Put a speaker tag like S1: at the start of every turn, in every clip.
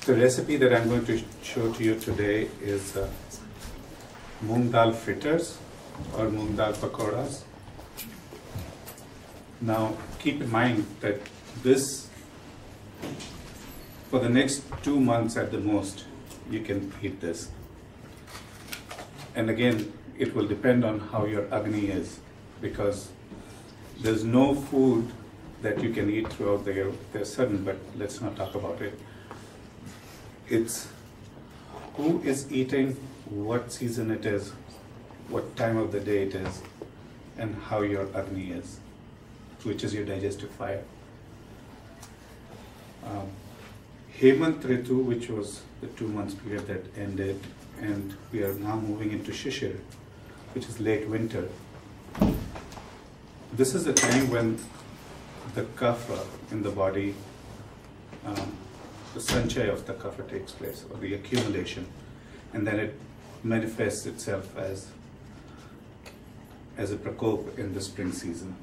S1: The recipe that I'm going to show to you today is Mung Dal Fritters or Mung Dal Pakoras. Now keep in mind that this, for the next 2 months at the most, you can eat this. And again, it will depend on how your Agni is, because there's no food that you can eat throughout the year. There's certain, but let's not talk about it. It's who is eating, what season it is, what time of the day it is, and how your Agni is, which is your digestive fire. Hemant Ritu, which was the 2 months period that ended, and we are now moving into Shishir, which is late winter. This is the time when the kapha in the body, the Sanjai of the kapha takes place, or the accumulation, and then it manifests itself as a prakop in the spring season.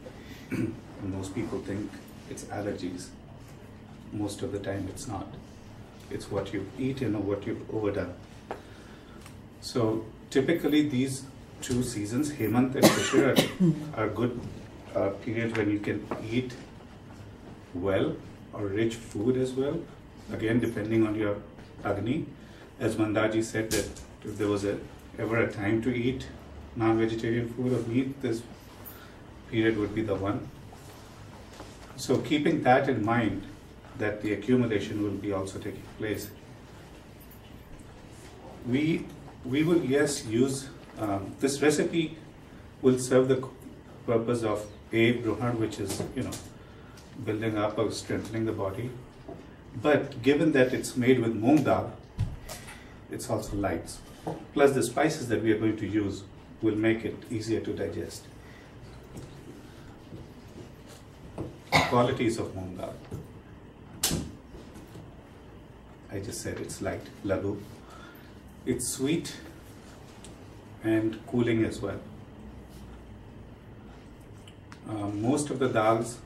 S1: And most people think it's allergies. Most of the time it's not. It's what you've eaten or what you've overdone. So typically these 2 seasons, Hemant and Shishir, are good periods when you can eat well or rich food as well. Again, depending on your Agni. As Mandaji said, that if there was ever a time to eat non-vegetarian food or meat, this period would be the one. So keeping that in mind, that the accumulation will be also taking place, we will, yes, use this recipe will serve the purpose of Bruhan, which is, building up or strengthening the body. But given that it's made with moong dal, it's also light. Plus the spices that we are going to use will make it easier to digest. Qualities of moong dal. I just said it's light, lagu. It's sweet and cooling as well. Most of the dals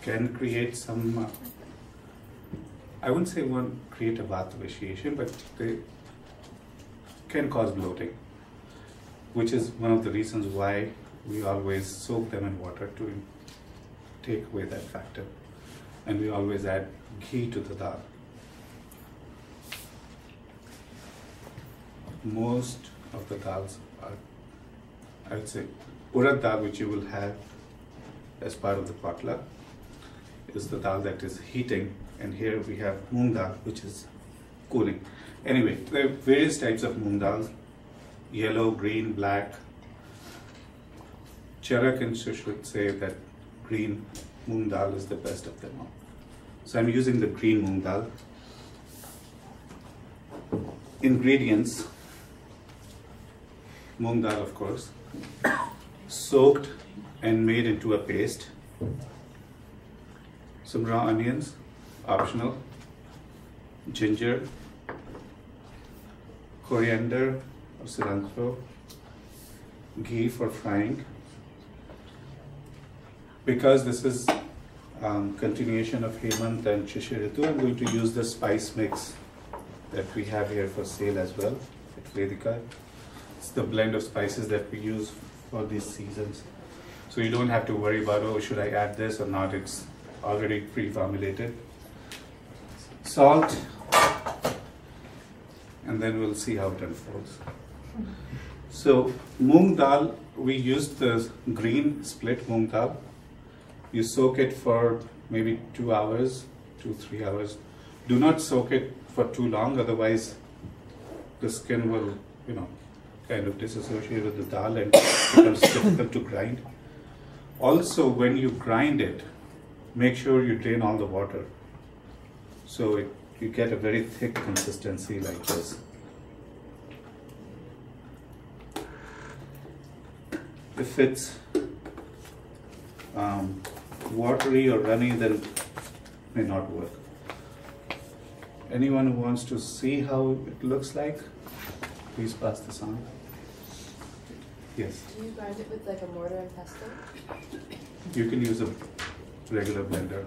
S1: can create some, I wouldn't say create a vata vitiation, but they can cause bloating, which is one of the reasons why we always soak them in water to take away that factor. And we always add ghee to the dal. Most of the dals are, I would say, urad dal, which you will have as part of the potluck, is the dal that is heating, and here we have moong dal, which is cooling. Anyway, there are various types of moong dals: yellow, green, black. Charak and should say that green moong dal is the best of them all. So I'm using the green moong dal. Ingredients: moong dal, of course, soaked and made into a paste. Some raw onions, optional. Ginger, coriander or cilantro, ghee for frying. Because this is continuation of Hemant and Shishir Ritu, I'm going to use the spice mix that we have here for sale as well at Vedika. It's the blend of spices that we use for these seasons. So you don't have to worry about, oh, should I add this or not? It's already pre-formulated. Salt, and then we'll see how it unfolds. So moong dal, we used the green split moong dal. You soak it for maybe 2 hours, 2-3 hours. Do not soak it for too long, otherwise the skin will, kind of disassociate with the dal and it becomes difficult to grind. Also, when you grind it, make sure you drain all the water, so you get a very thick consistency like this. If it's watery or runny, then it may not work. Anyone who wants to see how it looks like, please pass this on. Yes?
S2: Do you grind it with like a mortar and pestle?
S1: You can use a regular blender.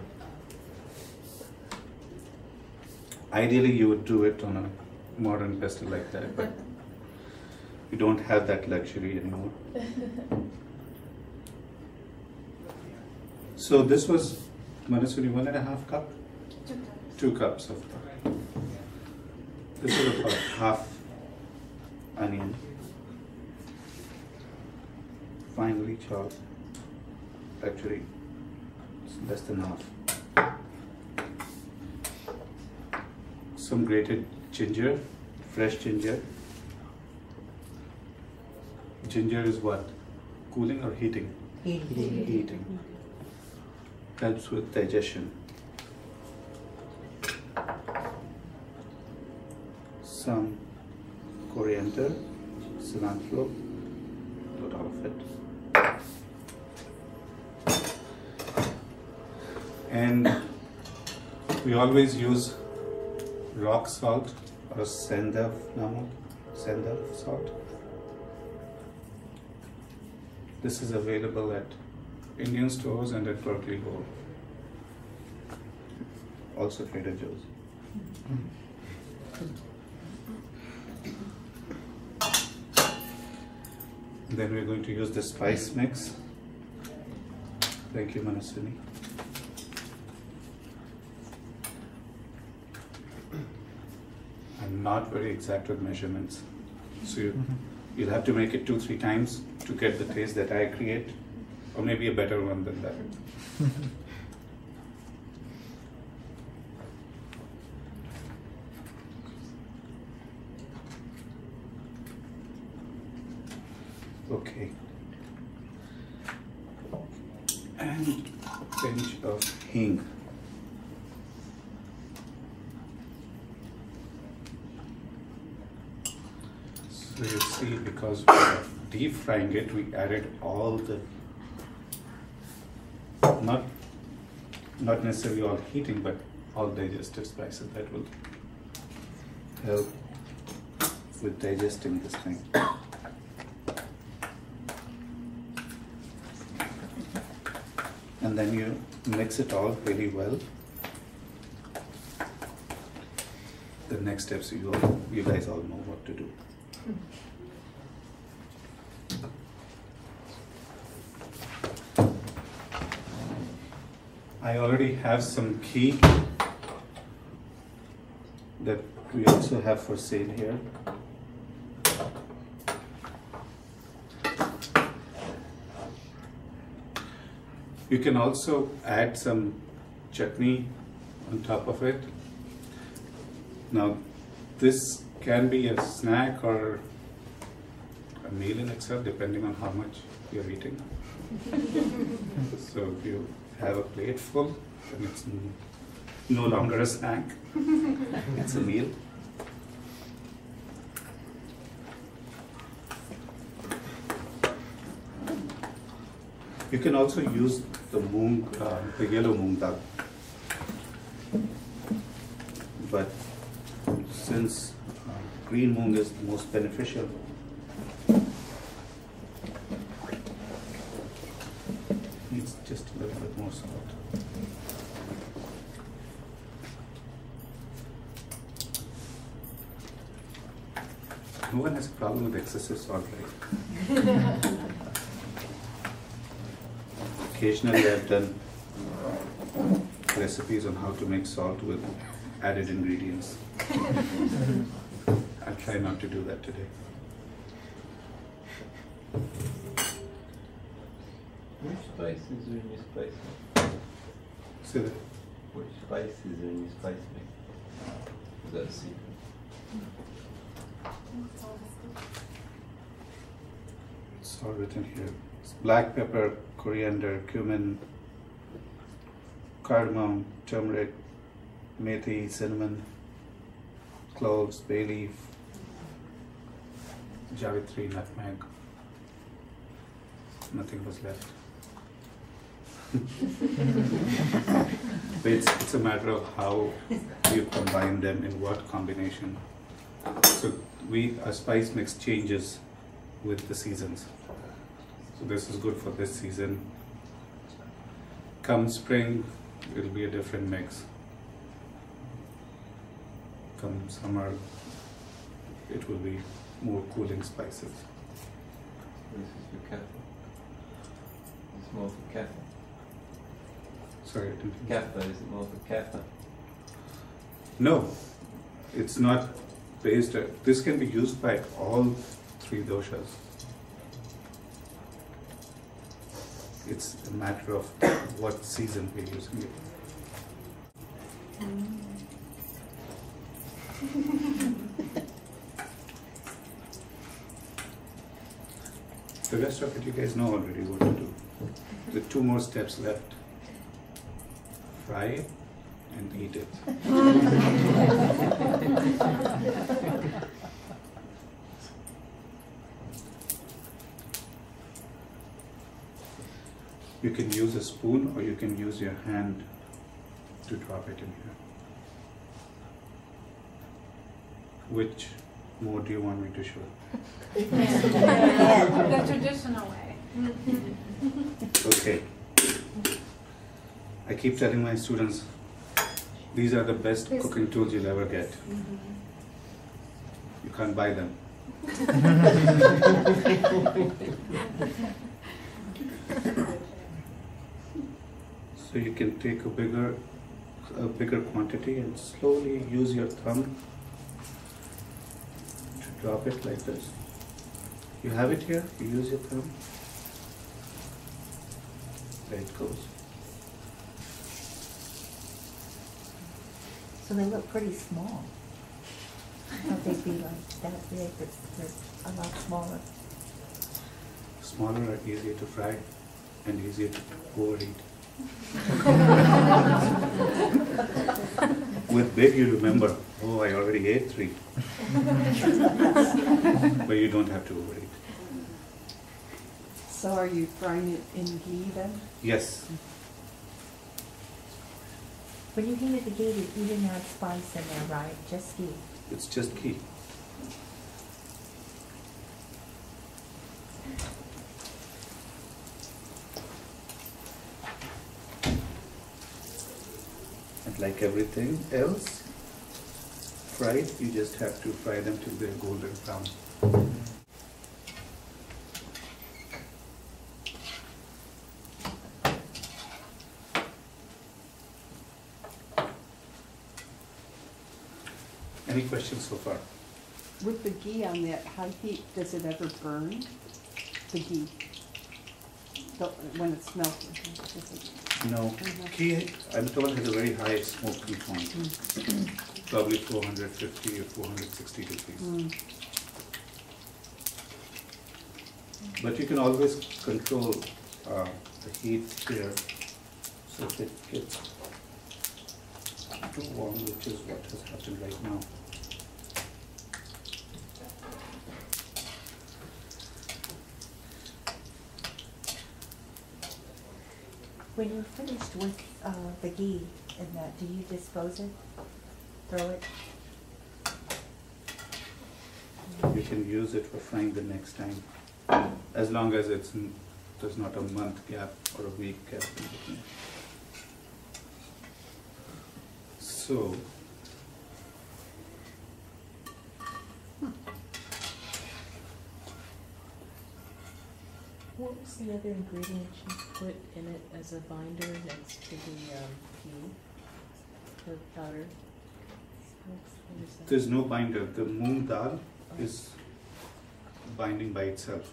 S1: Ideally, you would do it on a modern pestle like that, but you don't have that luxury anymore. So this was, Manasuri, 1.5 cup? 2 cups of that. This is about half onion, finely chopped. Actually, it's less than half. Some grated ginger, fresh ginger. Ginger is what? Cooling or heating?
S3: Heating.
S1: Heating. Helps with digestion. Some coriander, cilantro, not all of it. And we always use rock salt or sendav salt. This is available at Indian stores and at Berkeley Road. Also Trader Joe's. Then we're going to use the spice mix. Thank you, Manaswini. I'm not very exact with measurements. So you'll have to make it 2-3 times to get the taste that I create, or maybe a better one than that. Okay. And a pinch of hing. So you see, because we are deep frying it, we added all the, not necessarily all heating, but all digestive spices that will help with digesting this thing. And then you mix it all really well. The next steps, you guys all know what to do. I already have some ghee that we also have for sale here. You can also add some chutney on top of it. Now, this can be a snack or a meal in itself, depending on how much you're eating. So if you have a plate full, then it's no longer a snack, it's a meal. You can also use the yellow moong dal. But since green moong is the most beneficial, needs just a little bit more salt. No one has a problem with excessive salt, right? Occasionally I've done recipes on how to make salt with added ingredients. I'll try not to do that today.
S4: Which spice is in your spice mix?
S1: See that?
S4: Which spice is in your spice mix? Is that a secret?
S1: It's all written here. It's black pepper, coriander, cumin, cardamom, turmeric, methi, cinnamon, cloves, bay leaf, javitri, nutmeg. Nothing was left. But it's a matter of how you combine them, in what combination. So our spice mix changes with the seasons. So this is good for this season. Come spring, it'll be a different mix. come summer, it will be more cooling spices.
S4: This is for kapha. It's more for kapha.
S1: Sorry, I didn't.
S4: Kapha, is it more for kapha?
S1: No, it's not based. This can be used by all three doshas. It's a matter of what season we're using it. The rest of it you guys know already what to do. The two more steps left. Fry it and eat it. You can use a spoon or you can use your hand to drop it in here. Which mode do you want me to show?
S3: The traditional way.
S1: Okay. I keep telling my students, these are the best cooking tools you'll ever get. You can't buy them. So you can take a bigger quantity and slowly use your thumb to drop it like this. You have it here, you use your thumb. There it goes.
S5: So they look pretty small. But they'd be like that big, but they're a lot smaller.
S1: Smaller are easier to fry and easier to overeat. With big you remember, oh, I already ate 3. But you don't have to overeat.
S6: So are you frying it in ghee then?
S1: Yes.
S5: When you heated the ghee, you didn't add spice in there, right? Just ghee.
S1: It's just ghee. And like everything else, fried, you just have to fry them till they're golden brown. Any questions so far?
S6: With the ghee on that high heat, does it ever burn? The ghee? When it's melted? Does it?
S1: No. Ghee, I'm told, has a very high smoking point. Probably 450 or 460 degrees. But you can always control the heat here, so if it gets too warm, which is what has happened right now.
S5: When you're finished with the ghee and that, do you dispose it? Throw it?
S1: You can use it for frying the next time, as long as there's not a month gap or a week gap in between. So,
S7: What was the other ingredient you put in it as a binder next to the ghee? The powder? What is that?
S1: there's no binder. The moong dal is binding by itself.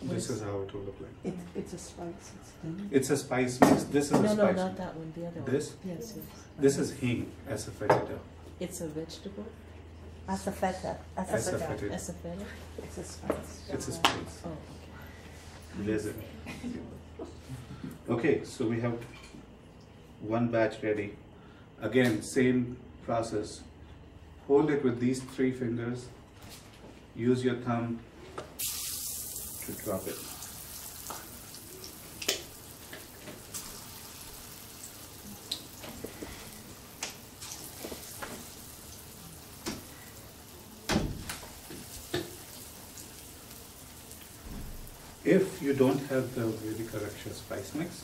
S1: This is how it will look like.
S6: It's a spice, it's thin.
S1: It's a spice mix. This is a
S7: No,
S1: spice.
S7: not that one, the other one.
S1: This?
S7: Yes, yes.
S1: This is hing, asafoetida.
S7: It's a vegetable?
S5: Asafoetida.
S1: Asafoetida.
S7: Asafoetida?
S6: It's a spice.
S1: It's a spice.
S7: Oh, okay.
S1: There's it. Okay, so we have one batch ready. Again, same process. Hold it with these 3 fingers. Use your thumb to drop it. If you don't have the Vedika Raksha spice mix,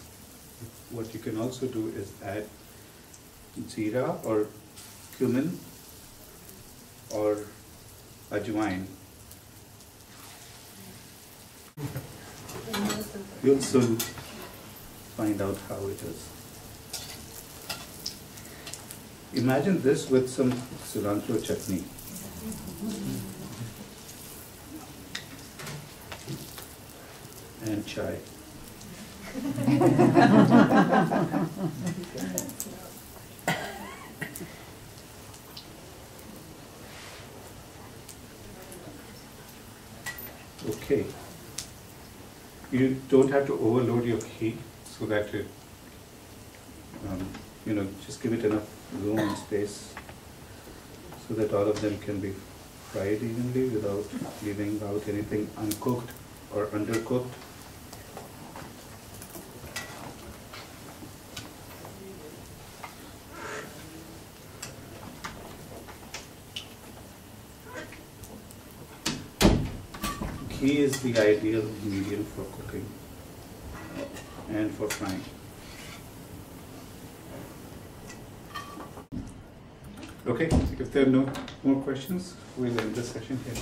S1: what you can also do is add jeera or cumin or ajwain. You'll soon find out how it is. Imagine this with some cilantro chutney. And chai. Okay. You don't have to overload your ghee so that it, just give it enough room and space so that all of them can be fried evenly without leaving out anything uncooked or undercooked. Ghee is the ideal medium for cooking and for frying. Okay, if there are no more questions, we'll end the session here.